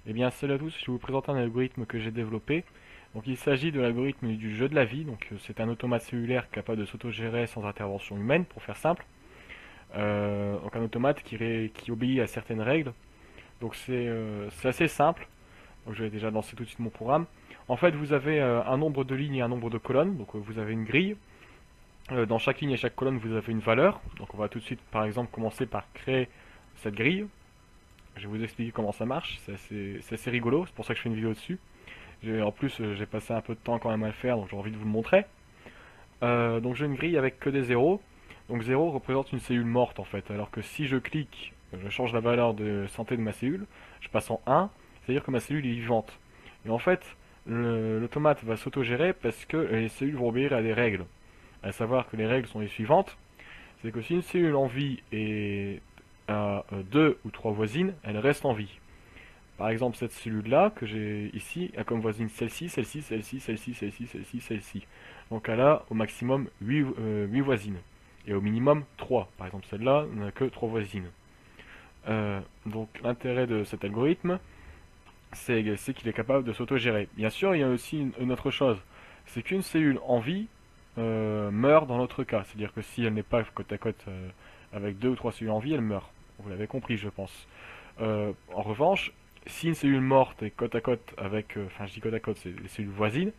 Eh bien, salut à tous, je vais vous présenter un algorithme que j'ai développé. Donc, il s'agit de l'algorithme du jeu de la vie. Donc, c'est un automate cellulaire capable de s'autogérer sans intervention humaine, pour faire simple. Donc, un automate qui obéit à certaines règles. Donc, c'est assez simple. Donc, je vais déjà lancer tout de suite mon programme. En fait, vous avez un nombre de lignes et un nombre de colonnes. Donc, vous avez une grille. Dans chaque ligne et chaque colonne, vous avez une valeur. Donc, on va tout de suite, par exemple, commencer par créer cette grille. Je vais vous expliquer comment ça marche. C'est assez rigolo. C'est pour ça que je fais une vidéo dessus. En plus, j'ai passé un peu de temps quand même à le faire, donc j'ai envie de vous le montrer. Donc j'ai une grille avec que des zéros. Donc 0 représente une cellule morte en fait, alors que si je clique, je change la valeur de santé de ma cellule, je passe en 1, c'est-à-dire que ma cellule est vivante. Et en fait, l'automate va s'autogérer parce que les cellules vont obéir à des règles. À savoir que les règles sont les suivantes, c'est que si une cellule en vie a deux ou trois voisines, elle reste en vie. Par exemple, cette cellule-là, que j'ai ici, a comme voisine celle-ci, celle-ci, celle-ci, celle-ci, celle-ci, celle-ci, celle-ci. Donc elle a au maximum 8 voisines. Et au minimum 3. Par exemple, celle-là n'a que 3 voisines. Donc l'intérêt de cet algorithme, c'est qu'il est capable de s'autogérer. Bien sûr, il y a aussi une autre chose. C'est qu'une cellule en vie meurt dans l'autre cas. C'est-à-dire que si elle n'est pas côte à côte avec deux ou trois cellules en vie, elle meurt. Vous l'avez compris, je pense. En revanche, si une cellule morte est côte à côte avec, enfin je dis côte à côte, c'est les cellules voisines,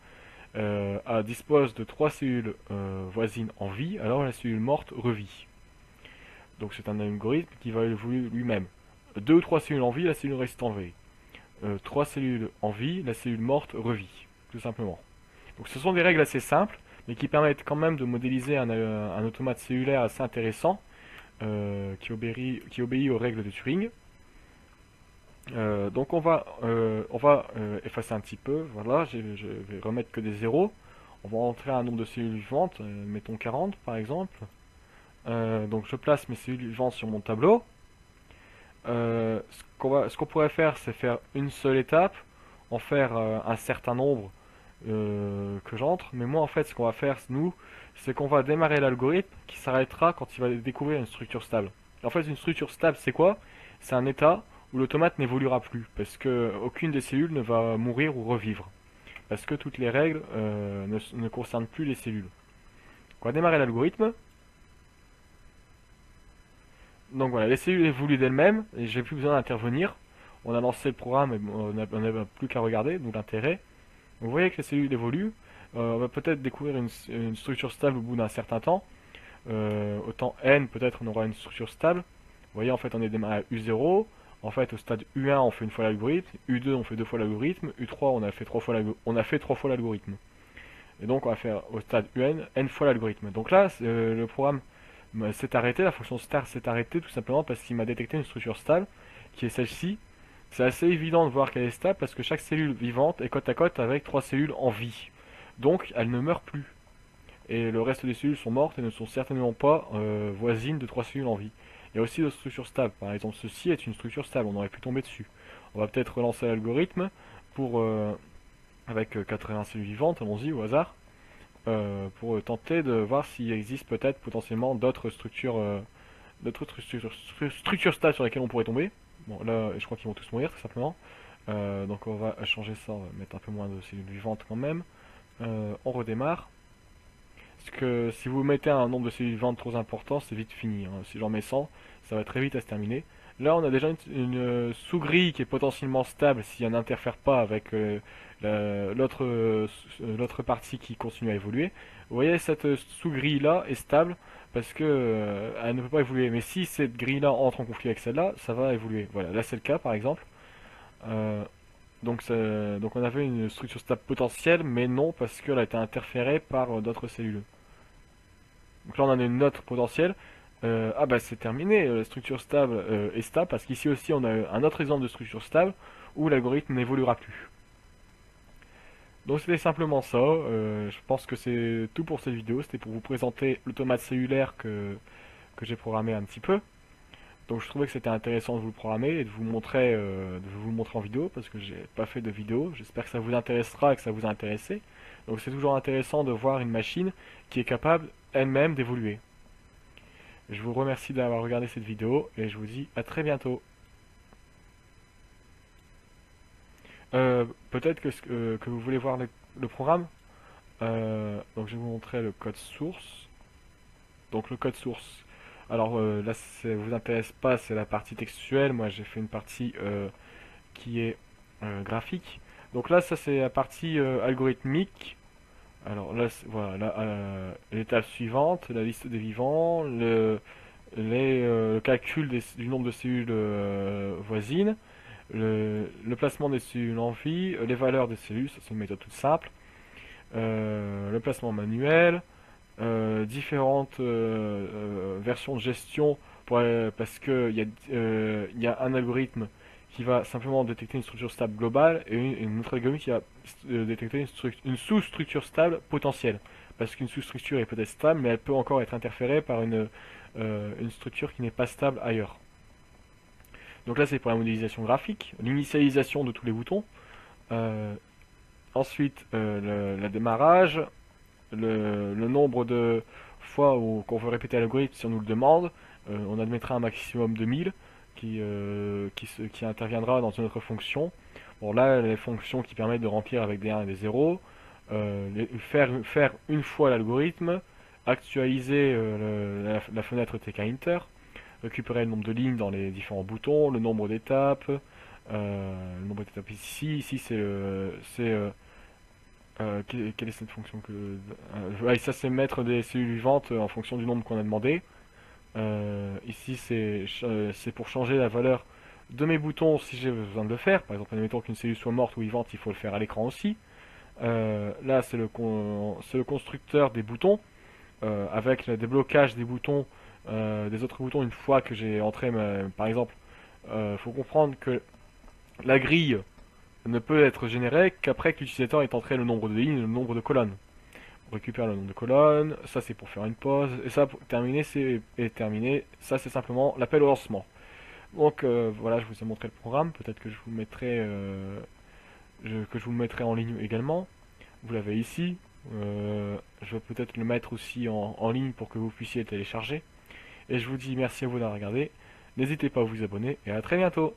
dispose de trois cellules voisines en vie, alors la cellule morte revit. Donc c'est un algorithme qui va évoluer lui-même. Deux ou trois cellules en vie, la cellule reste en vie. Trois cellules en vie, la cellule morte revit, tout simplement. Donc ce sont des règles assez simples, mais qui permettent quand même de modéliser un automate cellulaire assez intéressant, qui obéit aux règles de Turing. Donc on va effacer un petit peu. Voilà, je vais remettre que des zéros. On va entrer un nombre de cellules vivantes, mettons 40 par exemple. Donc je place mes cellules vivantes sur mon tableau. Ce qu'on pourrait faire, c'est faire une seule étape, en faire un certain nombre que j'entre. Mais moi, en fait, ce qu'on va faire, nous, c'est qu'on va démarrer l'algorithme qui s'arrêtera quand il va découvrir une structure stable. En fait, une structure stable, c'est quoi? C'est un état où l'automate n'évoluera plus, parce que aucune des cellules ne va mourir ou revivre, parce que toutes les règles ne concernent plus les cellules. On va démarrer l'algorithme. Donc voilà, les cellules évoluent d'elles-mêmes, et j'ai plus besoin d'intervenir. On a lancé le programme et on n'a plus qu'à regarder, donc l'intérêt. Vous voyez que les cellules évoluent. On va peut-être découvrir une structure stable au bout d'un certain temps. Au temps n, peut-être on aura une structure stable. Vous voyez, en fait, on est démarré à U0. En fait, au stade U1, on fait une fois l'algorithme. U2, on fait deux fois l'algorithme. U3, on a fait trois fois l'algorithme. Et donc, on va faire au stade UN n fois l'algorithme. Donc là, le programme s'est arrêté. La fonction star s'est arrêtée tout simplement parce qu'il m'a détecté une structure stable, qui est celle-ci. C'est assez évident de voir qu'elle est stable parce que chaque cellule vivante est côte à côte avec trois cellules en vie. Donc, elle ne meurt plus. Et le reste des cellules sont mortes et ne sont certainement pas voisines de trois cellules en vie. Il y a aussi d'autres structures stables. Par exemple, ceci est une structure stable, on aurait pu tomber dessus. On va peut-être relancer l'algorithme pour, avec 80 cellules vivantes, allons-y au hasard, pour tenter de voir s'il existe peut-être potentiellement d'autres structures stables sur lesquelles on pourrait tomber. Bon, là, je crois qu'ils vont tous mourir, tout simplement. Donc on va changer ça, on va mettre un peu moins de cellules vivantes quand même. On redémarre. Parce que si vous mettez un nombre de cellules vivantes trop important, c'est vite fini, hein. Si j'en mets 100, ça va très vite à se terminer. Là, on a déjà une sous-grille qui est potentiellement stable si elle n'interfère pas avec l'autre partie qui continue à évoluer. Vous voyez, cette sous-grille là est stable parce que elle ne peut pas évoluer. Mais si cette grille là entre en conflit avec celle-là, ça va évoluer. Voilà, là c'est le cas par exemple. Euh, donc on avait une structure stable potentielle, mais non parce qu'elle a été interférée par d'autres cellules. Donc là on en a une autre potentielle. Ah bah c'est terminé, la structure stable est stable parce qu'ici aussi on a un autre exemple de structure stable où l'algorithme n'évoluera plus. Donc c'était simplement ça. Je pense que c'est tout pour cette vidéo. C'était pour vous présenter l'automate cellulaire que j'ai programmé un petit peu. Donc je trouvais que c'était intéressant de vous le programmer et de vous le montrer en vidéo parce que j'ai pas fait de vidéo. J'espère que ça vous intéressera et que ça vous a intéressé. Donc c'est toujours intéressant de voir une machine qui est capable elle-même d'évoluer. Je vous remercie d'avoir regardé cette vidéo et je vous dis à très bientôt. Peut-être que vous voulez voir le programme. Donc je vais vous montrer le code source. Donc le code source. Alors là, ça vous intéresse pas, c'est la partie textuelle. Moi, j'ai fait une partie qui est graphique. Donc là, ça c'est la partie algorithmique. Alors là, voilà, là, l'étape suivante, la liste des vivants, le calcul du nombre de cellules voisines, le placement des cellules en vie, les valeurs des cellules, ça c'est une méthode toute simple, le placement manuel, différentes versions de gestion parce que il y a un algorithme qui va simplement détecter une structure stable globale et une autre algorithme qui va détecter une sous-structure stable potentielle. Parce qu'une sous-structure est peut-être stable, mais elle peut encore être interférée par une structure qui n'est pas stable ailleurs. Donc là, c'est pour la modélisation graphique, l'initialisation de tous les boutons. Euh, Ensuite, le démarrage, le nombre de fois qu'on veut répéter l'algorithme si on nous le demande. On admettra un maximum de 1000 qui interviendra dans une autre fonction. Bon là, les fonctions qui permettent de remplir avec des 1 et des 0, faire une fois l'algorithme, actualiser la fenêtre TK-Inter, récupérer le nombre de lignes dans les différents boutons, le nombre d'étapes, ici quelle est cette fonction ouais, ça c'est mettre des cellules vivantes en fonction du nombre qu'on a demandé. Ici c'est pour changer la valeur de mes boutons si j'ai besoin de le faire. Par exemple, admettons qu'une cellule soit morte ou vivante, il faut le faire à l'écran aussi. Là c'est le constructeur des boutons avec le déblocage des boutons, des autres boutons une fois que j'ai entré par exemple. Faut comprendre que la grille ne peut être générée qu'après que l'utilisateur ait entré le nombre de lignes et le nombre de colonnes. On récupère le nombre de colonnes, ça c'est pour faire une pause, et ça pour terminer, terminé. Ça c'est simplement l'appel au lancement. Donc voilà, je vous ai montré le programme, peut-être que je vous mettrai que je vous le mettrai en ligne également. Vous l'avez ici. Je vais peut-être le mettre aussi en ligne pour que vous puissiez le télécharger. Et je vous dis merci à vous d'avoir regardé. N'hésitez pas à vous abonner et à très bientôt.